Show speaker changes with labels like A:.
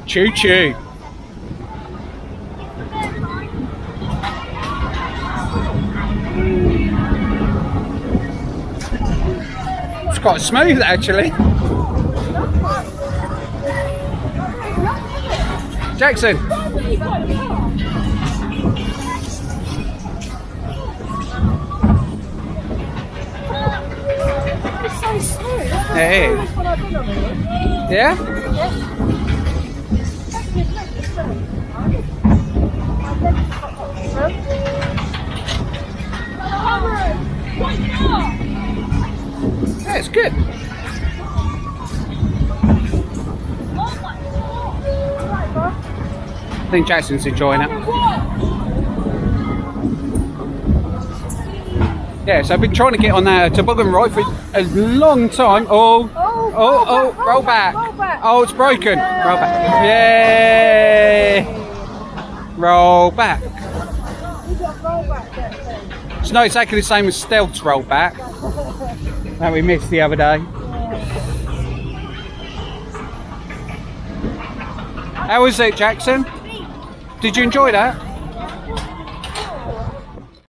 A: Choo choo. It's quite smooth actually. Jackson.
B: It's so smooth.
A: Hey. Yeah? Yeah, it's good. I think Jackson's enjoying it. Yeah, so I've been trying to get on that toboggan ride for a long time. Roll back. Oh, it's broken. Roll back. Yay! Roll back. It's not exactly the same as Stealth's roll back that we missed the other day. How was it, Jackson? Did you enjoy that?